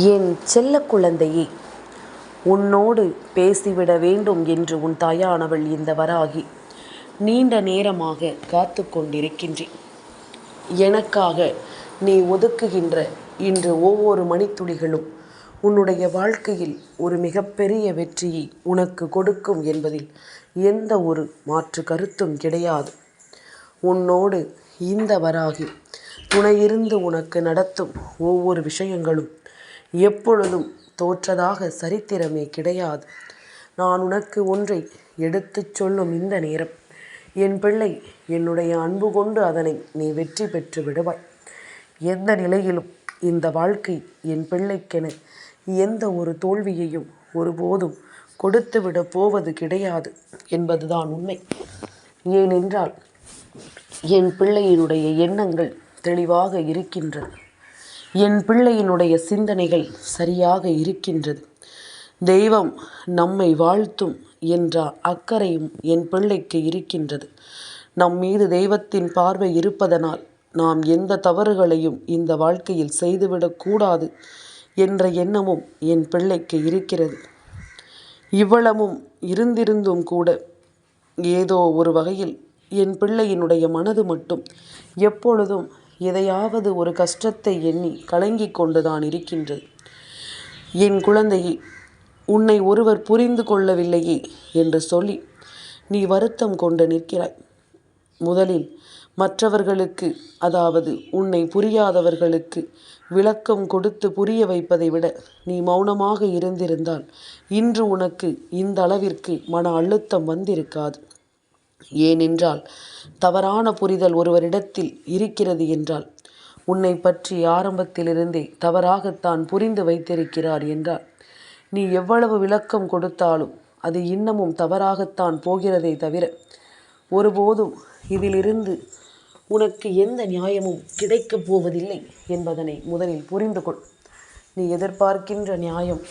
என் செல்ல குழந்தையே, உன்னோடு பேசிவிட வேண்டும் என்று உன் தாயானவள் இந்த வராகி நீண்ட நேரமாக காத்து கொண்டிருக்கின்றேன். எனக்காக நீ ஒதுக்குகின்ற இன்று ஒவ்வொரு மணித்துளிகளும் உன்னுடைய வாழ்க்கையில் ஒரு மிகப்பெரிய வெற்றியை உனக்கு கொடுக்கும் என்பதில் எந்த ஒரு மாற்று கருத்தும் கிடையாது. உன்னோடு இந்த வராகி துணையிருந்து உனக்கு நடத்தும் ஒவ்வொரு விஷயங்களும் எப்பொழுதும் தோற்றதாக சரித்திரமே கிடையாது. நான் உனக்கு ஒன்றை எடுத்துச் சொல்லும் இந்த நேரம், என் பிள்ளை, என்னுடைய அன்பு கொண்டு அதனை நீ வெற்றி பெற்று விடுவாய். எந்த நிலையிலும் இந்த வாழ்க்கை என் பிள்ளைக்கென எந்த ஒரு தோல்வியையும் ஒருபோதும் கொடுத்துவிடப் போவது கிடையாது என்பதுதான் உண்மை. ஏனென்றால் என் பிள்ளையினுடைய எண்ணங்கள் தெளிவாக இருக்கின்றது. என் பிள்ளையினுடைய சிந்தனைகள் சரியாக இருக்கின்றது. தெய்வம் நம்மை வாழ்த்தும் என்ற அக்கறையும் என் பிள்ளைக்கு இருக்கின்றது. நம் மீது தெய்வத்தின் பார்வை இருப்பதனால் நாம் எந்த தவறுகளையும் இந்த வாழ்க்கையில் செய்துவிடக்கூடாது என்ற எண்ணமும் என் பிள்ளைக்கு இருக்கிறது. இவ்வளவும் இருந்திருந்தும் கூட ஏதோ ஒரு வகையில் என் பிள்ளையினுடைய மனது மட்டும் எப்பொழுதும் எதையாவது ஒரு கஷ்டத்தை எண்ணி கலங்கிக் கொண்டுதான் இருக்கின்றது. என் குழந்தையே, உன்னை ஒருவர் புரிந்து கொள்ளவில்லையே என்று சொல்லி நீ வருத்தம் கொண்டு நிற்கிறாய். முதலில் மற்றவர்களுக்கு, அதாவது உன்னை புரியாதவர்களுக்கு விளக்கம் கொடுத்து புரிய வைப்பதை விட நீ மௌனமாக இருந்திருந்தால் இன்று உனக்கு இந்த அளவிற்கு மன அழுத்தம் வந்திருக்காது. ஏனென்றால் தவறான புரிதல் ஒருவரிடத்தில் இருக்கிறது என்றால் உன்னை பற்றி ஆரம்பத்திலிருந்தே தவறாகத்தான் புரிந்து வைத்திருக்கிறார் என்றால் நீ எவ்வளவு விளக்கம் கொடுத்தாலும் அது இன்னமும் தவறாகத்தான் போகிறதே தவிர ஒருபோதும் இதிலிருந்து உனக்கு எந்த நியாயமும் கிடைக்கப் போவதில்லை என்பதனை முதலில் புரிந்து கொள். நீ எதிர்பார்க்கின்ற நியாயம்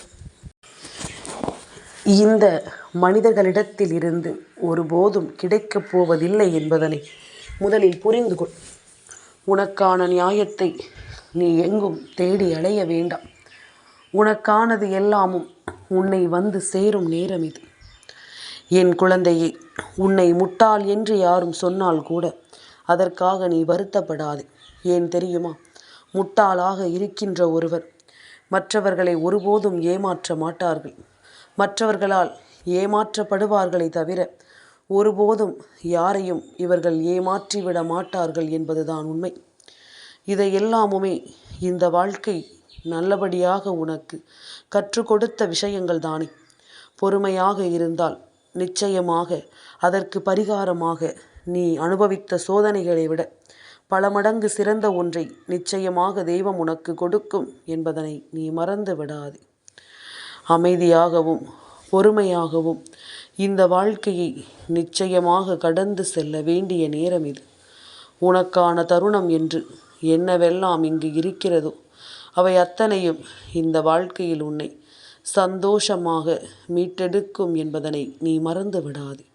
இந்த மனிதர்களிடத்தில் இருந்து ஒருபோதும் கிடைக்கப் போவதில்லை என்பதனை முதலில் புரிந்து கொள். உனக்கான நியாயத்தை நீ எங்கும் தேடி அலைய வேண்டாம். உனக்கானது எல்லாமும் உன்னை வந்து சேரும் நேரம் இது. என் குழந்தையே, உன்னை முட்டாள் என்று யாரும் சொன்னால் கூட அதற்காக நீ வருத்தப்படாதே. ஏன் தெரியுமா? முட்டாளாக இருக்கின்ற ஒருவர் மற்றவர்களை ஒருபோதும் ஏமாற்ற மாட்டார்கள். மற்றவர்களால் ஏமாற்றப்படுவார்களே தவிர ஒருபோதும் யாரையும் இவர்கள் ஏமாற்றிவிட மாட்டார்கள் என்பதுதான் உண்மை. இதையெல்லாமுமே இந்த வாழ்க்கை நல்லபடியாக உனக்கு கற்றுக் கொடுத்த விஷயங்கள் தானே. பொறுமையாக இருந்தால் நிச்சயமாக அதற்கு பரிகாரமாக நீ அனுபவித்த சோதனைகளை விட பல மடங்கு சிறந்த ஒன்றை நிச்சயமாக தெய்வம் உனக்கு கொடுக்கும் என்பதனை நீ மறந்து விடாதே. அமைதியாகவும் பொறுமையாகவும் இந்த வாழ்க்கையை நிச்சயமாக கடந்து செல்ல வேண்டிய நேரம் இது. உனக்கான தருணம் என்று என்னவெல்லாம் இங்கு இருக்கிறதோ அவை அத்தனையும் இந்த வாழ்க்கையில் உன்னை சந்தோஷமாக மீட்டெடுக்கும் என்பதனை நீ மறந்து விடாதே.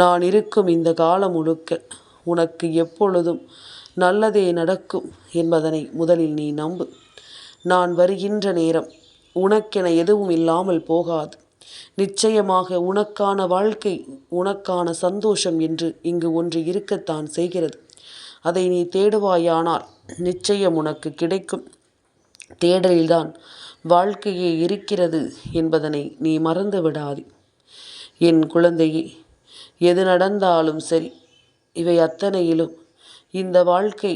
நான் இருக்கும் இந்த காலம் முழுக்க உனக்கு எப்பொழுதும் நல்லதே நடக்கும் என்பதனை முதலில் நீ நம்பு. நான் வருகின்ற நேரம் உனக்கென எதுவும் இல்லாமல் போகாது. நிச்சயமாக உனக்கான வாழ்க்கை, உனக்கான சந்தோஷம் என்று இங்கு ஒன்று இருக்கத்தான் செய்கிறது. அதை நீ தேடுவாயானால் நிச்சயம் உனக்கு கிடைக்கும். தேடலில்தான் வாழ்க்கையே இருக்கிறது என்பதனை நீ மறந்து விடாதே. என் குழந்தையே, எது நடந்தாலும் சரி, இவை அத்தனையிலும் இந்த வாழ்க்கை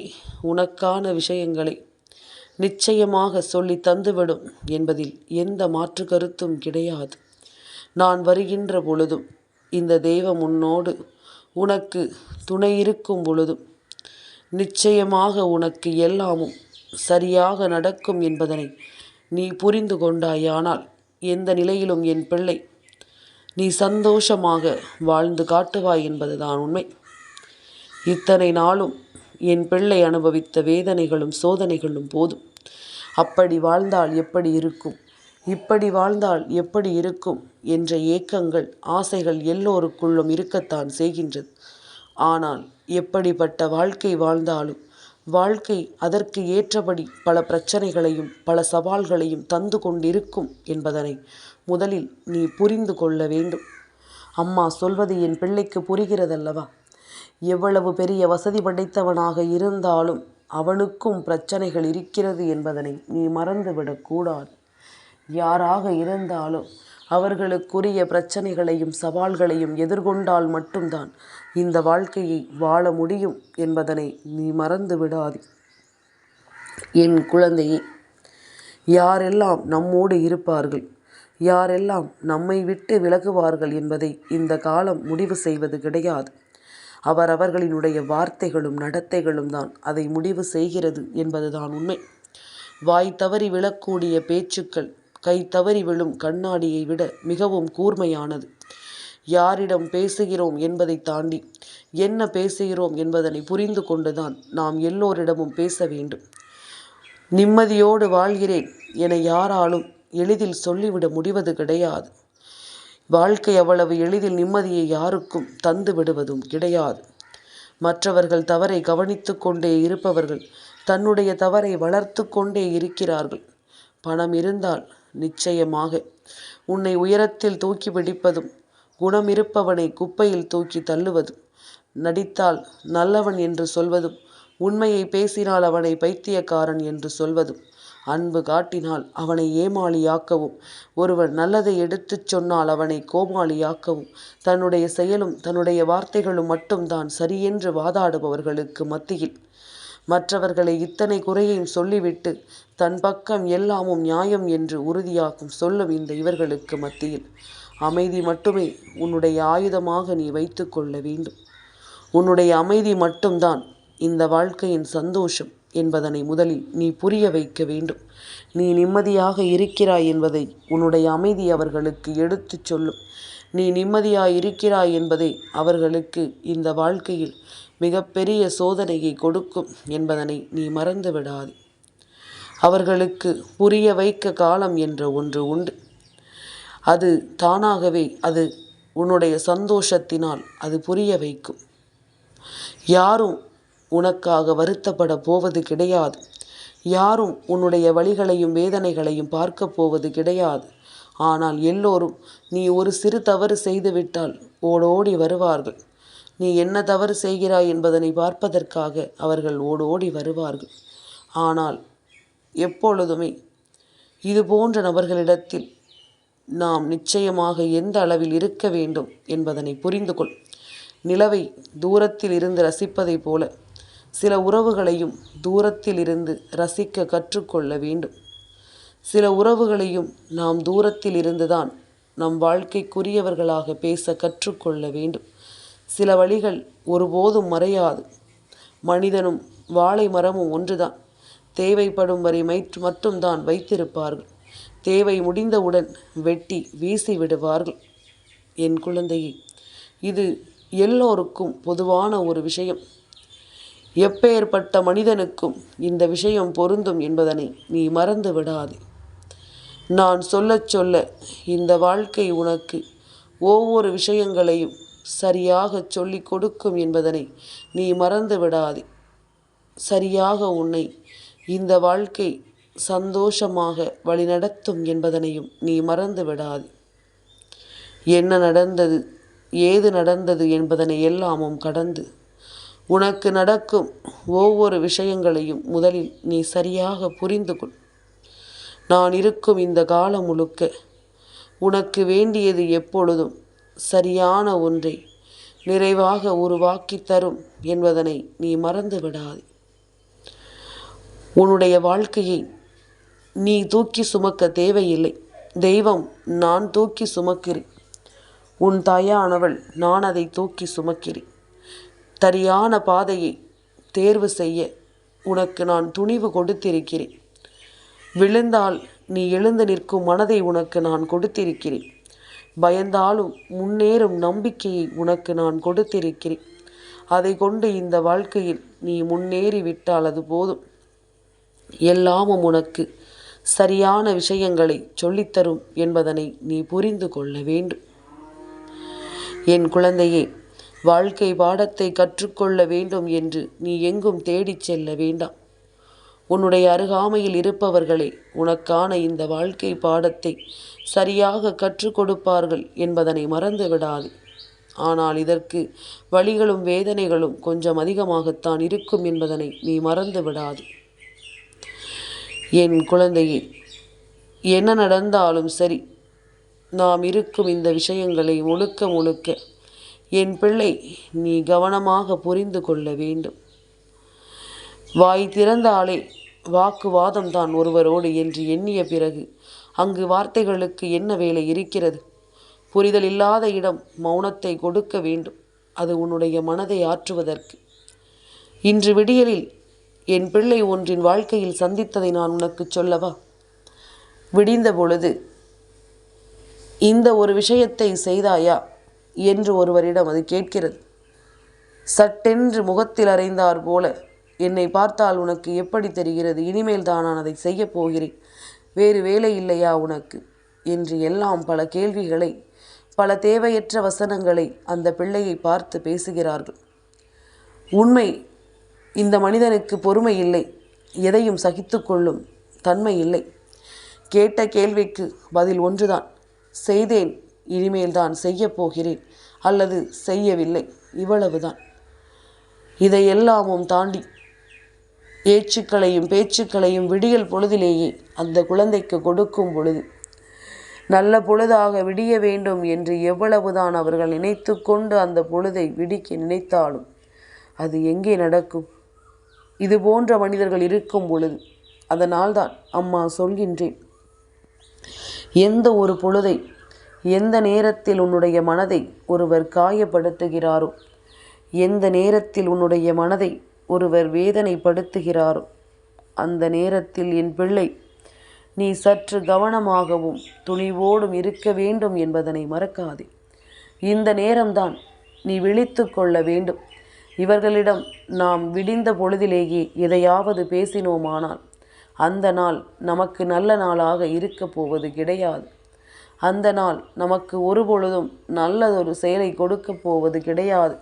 உனக்கான விஷயங்களை நிச்சயமாக சொல்லி தந்துவிடும் என்பதில் எந்த மாற்று கருத்தும் கிடையாது. நான் வருகின்ற பொழுதும் இந்த தெய்வம் உன்னோடு உனக்கு துணை இருக்கும் பொழுதும் நிச்சயமாக உனக்கு எல்லாமும் சரியாக நடக்கும் என்பதனை நீ புரிந்து கொண்டாயானால் எந்த நிலையிலும் என் பிள்ளை நீ சந்தோஷமாக வாழ்ந்து காட்டுவாய் என்பதுதான் உண்மை. இத்தனை நாளும் என் பிள்ளை அனுபவித்த வேதனைகளும் சோதனைகளும் போதும். அப்படி வாழ்ந்தால் எப்படி இருக்கும், இப்படி வாழ்ந்தால் எப்படி இருக்கும் என்ற ஏக்கங்கள், ஆசைகள் எல்லோருக்குள்ளும் இருக்கத்தான் செய்கின்றது. ஆனால் எப்படிப்பட்ட வாழ்க்கை வாழ்ந்தாலும் வாழ்க்கை அதற்கு ஏற்றபடி பல பிரச்சனைகளையும் பல சவால்களையும் தந்து கொண்டிருக்கும் என்பதனை முதலில் நீ புரிந்து கொள்ள வேண்டும். அம்மா சொல்வது என் பிள்ளைக்கு புரிகிறதல்லவா? எவ்வளவு பெரிய வசதி படைத்தவனாக இருந்தாலும் அவனுக்கும் பிரச்சனைகள் இருக்கிறது என்பதனை நீ மறந்துவிடக்கூடாது. யாராக இருந்தாலும் அவர்களுக்குரிய பிரச்சனைகளையும் சவால்களையும் எதிர்கொண்டால் மட்டும்தான் இந்த வாழ்க்கையை வாழ முடியும் என்பதனை நீ மறந்து விடாதே. என் குழந்தையே, யாரெல்லாம் நம்மோடு இருப்பார்கள், யாரெல்லாம் நம்மை விட்டு விலகுவார்கள் என்பதை இந்த காலம் முடிவு செய்வது கிடையாது. அவரவர்களினுடைய வார்த்தைகளும் நடத்தைகளும் தான் அதை முடிவு செய்கிறது என்பதுதான் உண்மை. வாய் தவறி விழக்கூடிய பேச்சுக்கள் கை தவறி விழும் கண்ணாடியை விட மிகவும் கூர்மையானது. யாரிடம் பேசுகிறோம் என்பதை தாண்டி என்ன பேசுகிறோம் என்பதனை புரிந்து கொண்டுதான் நாம் எல்லோரிடமும் பேச வேண்டும். நிம்மதியோடு வாழ்கிறேன் என யாராலும் எளிதில் சொல்லிவிட முடிவது கிடையாது. வாழ்க்கை அவ்வளவு எளிதில் நிம்மதியை யாருக்கும் தந்து விடுவதும் கிடையாது. மற்றவர்கள் தவறை கவனித்து கொண்டே இருப்பவர்கள் தன்னுடைய தவறை வளர்த்து கொண்டே இருக்கிறார்கள். பணம் இருந்தால் நிச்சயமாக உன்னை உயரத்தில் தூக்கி பிடிப்பதும், குணம் இருப்பவனை குப்பையில் தூக்கி தள்ளுவதும், நடித்தால் நல்லவன் என்று சொல்வதும், உண்மையை பேசினால் அவனை பைத்தியக்காரன் என்று சொல்வதும், அன்பு காட்டினால் அவனை ஏமாளியாக்கவும், ஒருவன் நல்லதை எடுத்துச் சொன்னால் அவனை கோமாளியாக்கவும், தன்னுடைய செயலும் தன்னுடைய வார்த்தைகளும் மட்டும்தான் சரியென்று வாதாடுபவர்களுக்கு மத்தியில் மற்றவர்களை இத்தனை குறையையும் சொல்லிவிட்டு தன் பக்கம் எல்லாமும் நியாயம் என்று உறுதியாகும் சொல்லும் இந்த இவர்களுக்கு மத்தியில் அமைதி மட்டுமே உன்னுடைய ஆயுதமாக நீ வைத்து கொள்ள வேண்டும். உன்னுடைய அமைதி மட்டும்தான் இந்த வாழ்க்கையின் சந்தோஷம் என்பதனை முதலில் நீ புரிய வைக்க வேண்டும். நீ நிம்மதியாக இருக்கிறாய் என்பதை உன்னுடைய அமைதி அவர்களுக்கு எடுத்துச் சொல்லும். நீ நிம்மதியாய் இருக்கிறாய் என்பதை அவர்களுக்கு இந்த வாழ்க்கையில் மிகப்பெரிய சோதனையை கொடுக்கும் என்பதனை நீ மறந்து விடாதே. அவர்களுக்கு புரிய வைக்க காலம் என்ற ஒன்று உண்டு. அது தானாகவே அது உன்னுடைய சந்தோஷத்தினால் அது புரிய வைக்கும். யாரும் உனக்காக வருத்தப்பட போவது கிடையாது. யாரும் உன்னுடைய வலிகளையும் வேதனைகளையும் பார்க்க போவது கிடையாது. ஆனால் எல்லோரும் நீ ஒரு சிறு தவறு செய்துவிட்டால் ஓடோடி வருவார்கள். நீ என்ன தவறு செய்கிறாய் என்பதனை பார்ப்பதற்காக அவர்கள் ஓடோடி வருவார்கள். ஆனால் எப்பொழுதுமே இது போன்ற நபர்களிடத்தில் நாம் நிச்சயமாக எந்த அளவில் இருக்க வேண்டும் என்பதனை புரிந்து கொள். நிலவை தூரத்தில் இருந்து ரசிப்பதை போல சில உறவுகளையும் தூரத்தில் இருந்து ரசிக்க கற்றுக்கொள்ள வேண்டும். சில உறவுகளையும் நாம் தூரத்தில் இருந்துதான் நம் வாழ்க்கைக்குரியவர்களாக பேச கற்றுக்கொள்ள வேண்டும். சில வழிகள் ஒருபோதும் மறையாது. மனிதனும் வாழை மரமும் ஒன்றுதான். தேவைப்படும் வரை மட்டும்தான் வைத்திருப்பார்கள். தேவை முடிந்தவுடன் வெட்டி வீசி விடுவார்கள். என் குழந்தையே, இது எல்லோருக்கும் பொதுவான ஒரு விஷயம். எப்பேற்பட்ட மனிதனுக்கும் இந்த விஷயம் பொருந்தும் என்பதனை நீ மறந்து விடாதே. நான் சொல்லச் சொல்ல இந்த வாழ்க்கை உனக்கு ஒவ்வொரு விஷயங்களையும் சரியாக சொல்லிக் கொடுக்கும் என்பதனை நீ மறந்து விடாதே. சரியாக உன்னை இந்த வாழ்க்கை சந்தோஷமாக வழிநடத்தும் என்பதனையும் நீ மறந்து விடாதே. என்ன நடந்தது, ஏது நடந்தது என்பதனை எல்லாமும் கடந்து உனக்கு நடக்கும் ஒவ்வொரு விஷயங்களையும் முதலில் நீ சரியாக புரிந்து கொள். நான் இருக்கும் இந்த காலம் முழுக்க உனக்கு வேண்டியது எப்பொழுதும் சரியான ஒன்றை நிறைவாக உருவாக்கி தரும் என்பதனை நீ மறந்து விடாதே. உன்னுடைய வாழ்க்கையை நீ தூக்கி சுமக்க தேவையில்லை. தெய்வம் நான் தூக்கி சுமக்கிறேன். உன் தாயானவள் நான் அதை தூக்கி சுமக்கிறேன். சரியான பாதையை தேர்வு செய்ய உனக்கு நான் துணிவு கொடுத்திருக்கிறேன். விழுந்தால் நீ எழுந்து நிற்கும் மனதை உனக்கு நான் கொடுத்திருக்கிறேன். பயந்தாலும் முன்னேறும் நம்பிக்கையை உனக்கு நான் கொடுத்திருக்கிறேன். அதை கொண்டு இந்த வாழ்க்கையில் நீ முன்னேறி விட்டால் அது போதும். எல்லாமும் உனக்கு சரியான விஷயங்களை சொல்லித்தரும் என்பதனை நீ புரிந்து கொள்ள வேண்டும். என் குழந்தையே, வாழ்க்கை பாடத்தை கற்றுக்கொள்ள வேண்டும் என்று நீ எங்கும் தேடிச் செல்ல வேண்டாம். உன்னுடைய அருகாமையில் இருப்பவர்களே உனக்கான இந்த வாழ்க்கை பாடத்தை சரியாக கற்றுக் கொடுப்பார்கள் என்பதனை மறந்து விடாது. ஆனால் இதற்கு வலிகளும் வேதனைகளும் கொஞ்சம் அதிகமாகத்தான் இருக்கும் என்பதனை நீ மறந்து விடாது. என் குழந்தையே, என்ன நடந்தாலும் சரி, நாம் இருக்கும் இந்த விஷயங்களை முழுக்க முழுக்க என் பிள்ளை நீ கவனமாக புரிந்து கொள்ள வேண்டும். வாய் திறந்தாலே வாக்குவாதம் தான் ஒருவரோடு என்று எண்ணிய பிறகு அங்கு வார்த்தைகளுக்கு என்ன வேலை இருக்கிறது? புரிதல் இல்லாத இடம் மௌனத்தை கொடுக்க வேண்டும். அது உன்னுடைய மனதை ஆற்றுவதற்கு. இன்று விடியலில் என் பிள்ளை ஒன்றின் வாழ்க்கையில் சந்தித்ததை நான் உனக்கு சொல்லவா? விடிந்த பொழுது இந்த ஒரு விஷயத்தை செய்தாயா என்று ஒருவரிடம் அது கேட்கிறது. சட்டென்று முகத்தில் அறைந்தார் போல, என்னை பார்த்தால் உனக்கு எப்படி தெரிகிறது? இனிமேல் தான் நான் அதை செய்ய போகிறேன். வேறு வேலை இல்லையா உனக்கு என்று எல்லாம் பல கேள்விகளை, பல தேவையற்ற வசனங்களை அந்த பிள்ளையை பார்த்து பேசுகிறார்கள். உண்மை, இந்த மனிதனுக்கு பொறுமை இல்லை, எதையும் சகித்து கொள்ளும் தன்மை இல்லை. கேட்ட கேள்விக்கு பதில் ஒன்றுதான், செய்தேன், இனிமேல் தான் செய்ய போகிறேன் அல்லது செய்யவில்லை, இவ்வளவுதான். இதையெல்லாமும் தாண்டி ஏச்சுக்களையும் பேச்சுக்களையும் விடியல் பொழுதிலேயே அந்த குழந்தைக்கு கொடுக்கும் பொழுது, நல்ல பொழுதாக விடிய வேண்டும் என்று எவ்வளவுதான் அவர்கள் நினைத்து கொண்டு அந்த பொழுதை விடிக்க நினைத்தாலும் அது எங்கே நடக்கும்? இது போன்ற மனிதர்கள் இருக்கும் பொழுது, அதனால்தான் அம்மா சொல்கின்றேன், எந்த ஒரு பொழுதை, எந்த நேரத்தில் உன்னுடைய மனதை ஒருவர் காயப்படுத்துகிறாரோ, எந்த நேரத்தில் உன்னுடைய மனதை ஒருவர் வேதனைப்படுத்துகிறாரோ, அந்த நேரத்தில் என் பிள்ளை நீ சற்று கவனமாகவும் துணிவோடும் இருக்க வேண்டும் என்பதனை மறக்காதே. இந்த நேரம்தான் நீ விழித்து கொள்ள வேண்டும். இவர்களிடம் நாம் விடிந்த பொழுதிலேயே எதையாவது பேசினோமானால் அந்த நாள் நமக்கு நல்ல நாளாக இருக்கப் போவது கிடையாது. அந்த நாள் நமக்கு ஒருபொழுதும் நல்லதொரு செயலை கொடுக்கப் போவது கிடையாது.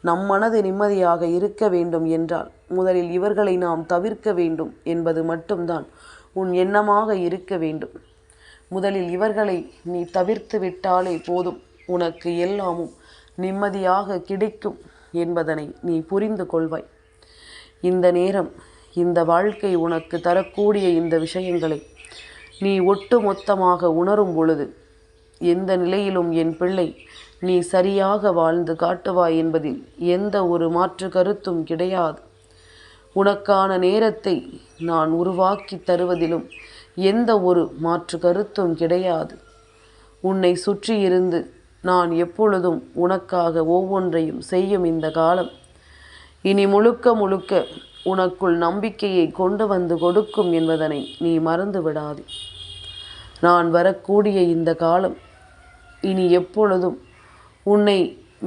நம் மனது நிம்மதியாக இருக்க வேண்டும் என்றால் முதலில் இவர்களை நாம் தவிர்க்க வேண்டும் என்பது மட்டும்தான் உன் எண்ணமாக இருக்க வேண்டும். முதலில் இவர்களை நீ தவிர்த்து விட்டாலே போதும், உனக்கு எல்லாமும் நிம்மதியாக கிடைக்கும் என்பதனை நீ புரிந்து கொள்வாய். இந்த நேரம், இந்த வாழ்க்கை உனக்கு தரக்கூடிய இந்த விஷயங்களை நீ ஒட்டு மொத்தமாக உணரும் பொழுது, எந்த நிலையிலும் என் பிள்ளை நீ சரியாக வாழ்ந்து காட்டுவாய் என்பதில் எந்த ஒரு மாற்று கருத்தும் கிடையாது. உனக்கான நேரத்தை நான் உருவாக்கி தருவதிலும் எந்த ஒரு மாற்று கருத்தும் கிடையாது. உன்னை சுற்றி இருந்து நான் எப்பொழுதும் உனக்காக ஒவ்வொன்றையும் செய்யும் இந்த காலம் இனி முழுக்க முழுக்க உனக்குள் நம்பிக்கையை கொண்டு வந்து கொடுக்கும் என்பதனை நீ மறந்து விடாதே. நான் வரக்கூடிய இந்த காலம் இனி எப்பொழுதும் உன்னை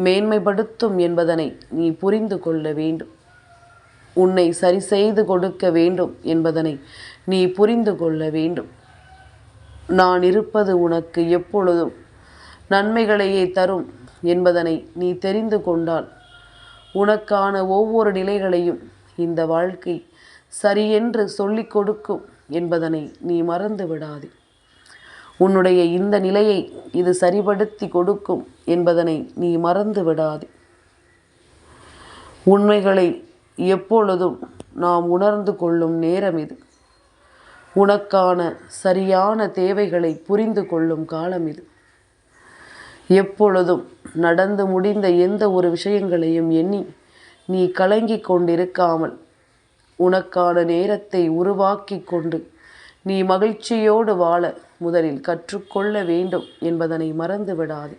மேன்மைப்படுத்தும் என்பதனை நீ புரிந்து கொள்ள வேண்டும். உன்னை சரி செய்து கொடுக்க வேண்டும் என்பதனை நீ புரிந்து கொள்ள வேண்டும். நான் இருப்பது உனக்கு எப்பொழுதும் நன்மைகளையே தரும் என்பதனை நீ தெரிந்து கொண்டால், உனக்கான ஒவ்வொரு நிலைகளையும் இந்த வாழ்க்கை சரியென்று சொல்லிக் கொடுக்கும் என்பதனை நீ மறந்து விடாதே. உன்னுடைய இந்த நிலையை இது சரிபடுத்தி கொடுக்கும் என்பதனை நீ மறந்து விடாதே. உண்மைகளை எப்பொழுதும் நாம் உணர்ந்து கொள்ளும் நேரம் இது. உனக்கான சரியான தேவைகளை புரிந்து கொள்ளும் காலம் இது. எப்பொழுதும் நடந்து முடிந்த எந்த ஒரு விஷயங்களையும் எண்ணி நீ கலங்கிக் கொண்டிருக்காமல், உனக்கான நேரத்தை உருவாக்கி கொண்டு நீ மகிழ்ச்சியோடு வாழ முதலில் கற்றுக்கொள்ள வேண்டும் என்பதனை மறந்து விடாதே.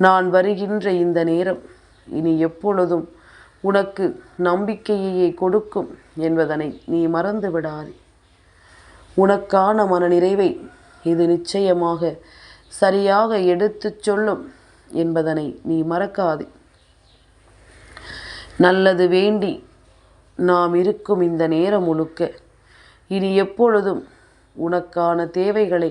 நான் வருகின்ற இந்த நேரம் இனி எப்பொழுதும் உனக்கு நம்பிக்கையையே கொடுக்கும் என்பதனை நீ மறந்து விடாதே. உனக்கான மனநிறைவை இது நிச்சயமாக சரியாக எடுத்துச் சொல்லும் என்பதனை நீ மறக்காதே. நல்லது வேண்டி நாம் இருக்கும் இந்த நேரம் முழுக்க இனி எப்பொழுதும் உனக்கான தேவைகளை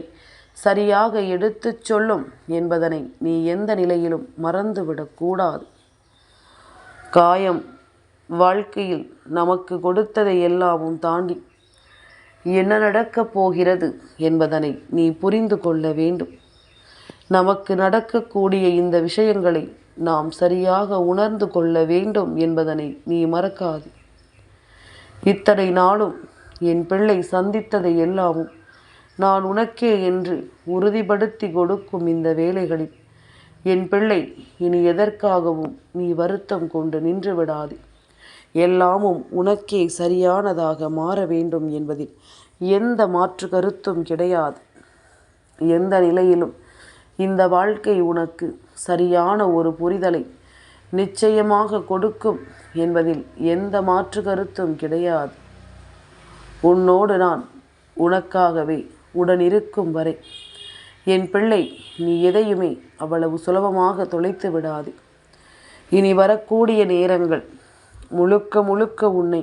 சரியாக எடுத்துச் சொல்லும் என்பதனை நீ எந்த நிலையிலும் மறந்துவிடக்கூடாது. காயம் வாழ்க்கையில் நமக்கு கொடுத்ததை எல்லாமும் தாண்டி என்ன நடக்கப் போகிறது என்பதனை நீ புரிந்து கொள்ள வேண்டும். நமக்கு நடக்கக்கூடிய இந்த விஷயங்களை நாம் சரியாக உணர்ந்து கொள்ள வேண்டும் என்பதனை நீ மறக்காது. இத்தனை நாளும் என் பிள்ளை சந்தித்ததை எல்லாமும் நான் உனக்கே என்று உறுதிப்படுத்தி கொடுக்கும் இந்த வேளைகளில் என் பிள்ளை இனி எதற்காகவும் நீ வருத்தம் கொண்டு நின்று விடாது. எல்லாமும் உனக்கே சரியானதாக மாற வேண்டும் என்பதில் எந்த மாற்று கருத்தும் கிடையாது. எந்த நிலையிலும் இந்த வாழ்க்கை உனக்கு சரியான ஒரு புரிதலை நிச்சயமாக கொடுக்கும் என்பதில் எந்த மாற்று கருத்தும் கிடையாது. உன்னோடு நான் உனக்காகவே உடனிருக்கும் வரை என் பிள்ளை நீ எதையுமே அவ்வளவு சுலபமாக தொலைத்து விடாது. இனி வரக்கூடிய நேரங்கள் முழுக்க முழுக்க உன்னை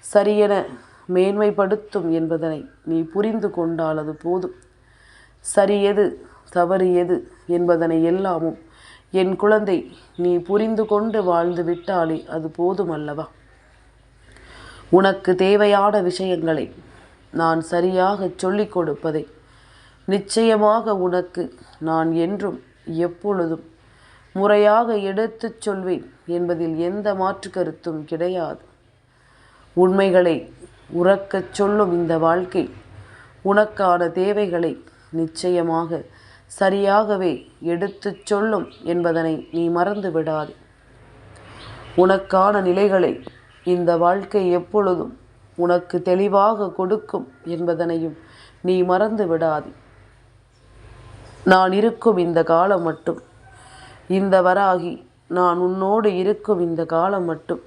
சரியென மேன்மைப்படுத்தும் என்பதனை நீ புரிந்து கொண்டால் அது போதும். சரி எது தவறு எது என்பதனை எல்லாமும் என் குழந்தை நீ புரிந்து கொண்டு வாழ்ந்து விட்டாலே அது போதும் அல்லவா? உனக்கு தேவையான விஷயங்களை நான் சரியாக சொல்லிக் கொடுப்பதை நிச்சயமாக உனக்கு நான் என்றும் எப்பொழுதும் முறையாக எடுத்துச் சொல்வேன் என்பதில் எந்த மாற்று கருத்தும் கிடையாது. உண்மைகளை உறக்கச் சொல்லும் இந்த வாழ்க்கை உனக்கான தேவைகளை நிச்சயமாக சரியாகவே எடுத்துச் சொல்லும் என்பதனை நீ மறந்து விடாதே. உனக்கான நிலைகளை இந்த வாழ்க்கை எப்பொழுதும் உனக்கு தெளிவாக கொடுக்கும் என்பதனையும் நீ மறந்து விடாதே. நான் இருக்கும் இந்த காலம் மட்டும், இந்த வராகி நான் உன்னோடு இருக்கும் இந்த காலம் மட்டும்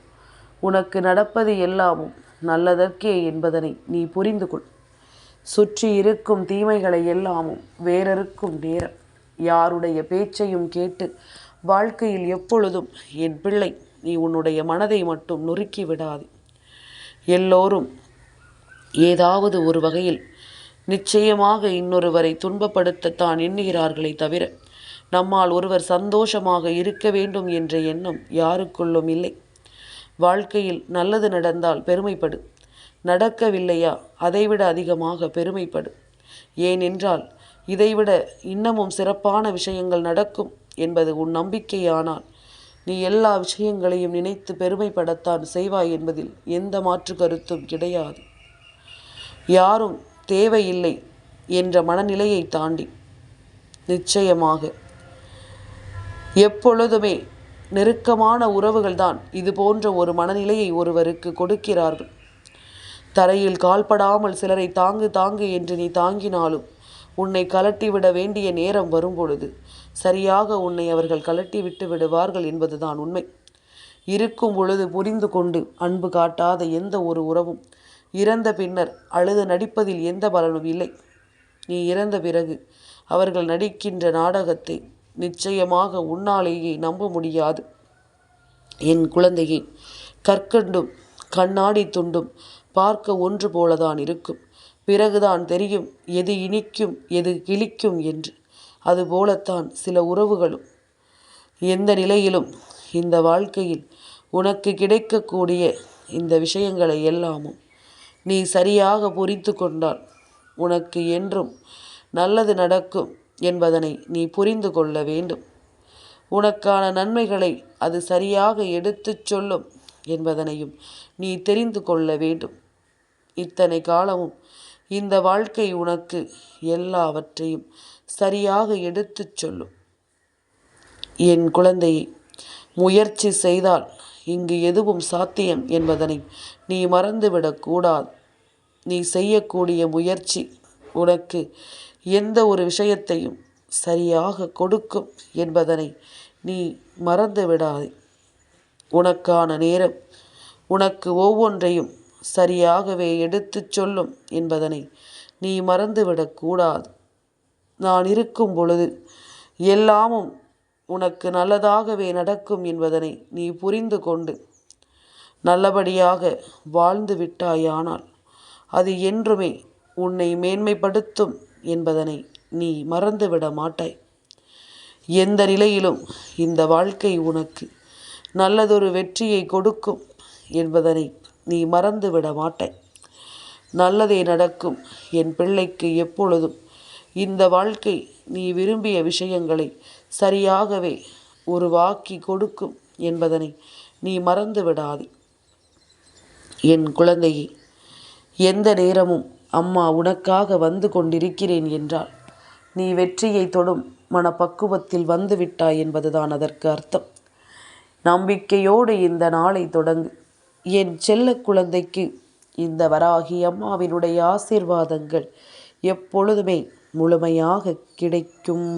உனக்கு நடப்பது எல்லாமும் நல்லதற்கே என்பதனை நீ புரிந்து கொள். சுற்றி இருக்கும் தீமைகளை எல்லாமும் வேறறுக்கும் நேரம். யாருடைய பேச்சையும் கேட்டு வாழ்க்கையில் எப்பொழுதும் என் பிள்ளை நீ உன்னுடைய மனதை மட்டும் நொறுக்கி விடாது. எல்லோரும் ஏதாவது ஒரு வகையில் நிச்சயமாக இன்னொருவரை துன்பப்படுத்தத்தான் எண்ணுகிறார்களே தவிர நம்மால் ஒருவர் சந்தோஷமாக இருக்க வேண்டும் என்ற எண்ணம் யாருக்குள்ளும் இல்லை. வாழ்க்கையில் நல்லது நடந்தால் பெருமைப்படு, நடக்கவில்லையா அதைவிட அதிகமாக பெருமைப்படு. ஏனென்றால் இதைவிட இன்னமும் சிறப்பான விஷயங்கள் நடக்கும் என்பது உன் நம்பிக்கையானால் நீ எல்லா விஷயங்களையும் நினைத்து பெருமைப்படத்தான் செய்வாய் என்பதில் எந்த மாற்று கருத்தும் கிடையாது. யாரும் தேவையில்லை என்ற மனநிலையை தாண்டி நிச்சயமாக எப்பொழுதுமே நெருக்கமான உறவுகள்தான் இது போன்ற ஒரு மனநிலையை ஒருவருக்கு கொடுக்கிறார்கள். தரையில் கால்படாமல் சிலரை தாங்கு என்று நீ தாங்கினாலும் உன்னை கலட்டிவிட வேண்டிய நேரம் வரும்பொழுது சரியாக உன்னை அவர்கள் கலட்டி விட்டு விடுவார்கள் என்பதுதான் உண்மை. இருக்கும் பொழுது புரிந்து கொண்டு அன்பு காட்டாத எந்த ஒரு உறவும் இறந்த பின்னர் அழுது நடிப்பதில் எந்த பலனும் இல்லை. நீ இறந்த பிறகு அவர்கள் நடிக்கின்ற நாடகத்தை நிச்சயமாக உன்னாலேயே நம்ப முடியாது. என் குழந்தையே, கற்கண்டும் கண்ணாடி துண்டும் பார்க்க ஒன்று போலதான் இருக்கும். பிறகுதான் தெரியும் எது இனிக்கும் எது கிழிக்கும் என்று. அதுபோலத்தான் சில உறவுகளும். எந்த நிலையிலும் இந்த வாழ்க்கையில் உனக்கு கிடைக்கக்கூடிய இந்த விஷயங்களை எல்லாமும் நீ சரியாக புரிந்து கொண்டால் உனக்கு என்றும் நல்லது நடக்கும் என்பதனை நீ புரிந்து கொள்ள வேண்டும். உனக்கான நன்மைகளை அது சரியாக எடுத்துச் சொல்லும் என்பதனையும் நீ தெரிந்து கொள்ள வேண்டும். இத்தனை காலமும் இந்த வாழ்க்கை உனக்கு எல்லாவற்றையும் சரியாக எடுத்துச் சொல்லும். என் குழந்தையை, முயற்சி செய்தால் இங்கு எதுவும் சாத்தியம் என்பதனை நீ மறந்துவிடக்கூடாது. நீ செய்யக்கூடிய முயற்சி உனக்கு எந்த ஒரு விஷயத்தையும் சரியாக கொடுக்கும் என்பதனை நீ மறந்து விடாதே. உனக்கான நேரம் உனக்கு ஒவ்வொன்றையும் சரியாகவே எடுத்துச் சொல்லும் என்பதனை நீ மறந்துவிடக்கூடாது. நான் இருக்கும் பொழுது எல்லாமும் உனக்கு நல்லதாகவே நடக்கும் என்பதனை நீ புரிந்து கொண்டு நல்லபடியாக வாழ்ந்து விட்டாயானால் அது என்றுமே உன்னை மேன்மைப்படுத்தும் என்பதனை நீ மறந்துவிட மாட்டாய். எந்த நிலையிலும் இந்த வாழ்க்கை உனக்கு நல்லதொரு வெற்றியை கொடுக்கும் என்பதனை நீ மறந்துவிட மாட்டாய். நல்லதே நடக்கும் என் பிள்ளைக்கு எப்பொழுதும். இந்த வாழ்க்கை நீ விரும்பிய விஷயங்களை சரியாகவே உருவாக்கி கொடுக்கும் என்பதனை நீ மறந்து விடாதே. என் குழந்தையே, எந்த நேரமும் அம்மா உனக்காக வந்து கொண்டிருக்கிறேன் என்றால் நீ வெற்றியை தொடும் மனப்பக்குவத்தில் வந்துவிட்டாய் என்பதுதான் அதற்கு அர்த்தம். நம்பிக்கையோடு இந்த நாளை தொடங்கு. என் செல்ல குழந்தைக்கு இந்த வராகி அம்மாவினுடைய ஆசீர்வாதங்கள் எப்பொழுதுமே முழுமையாக கிடைக்கும்.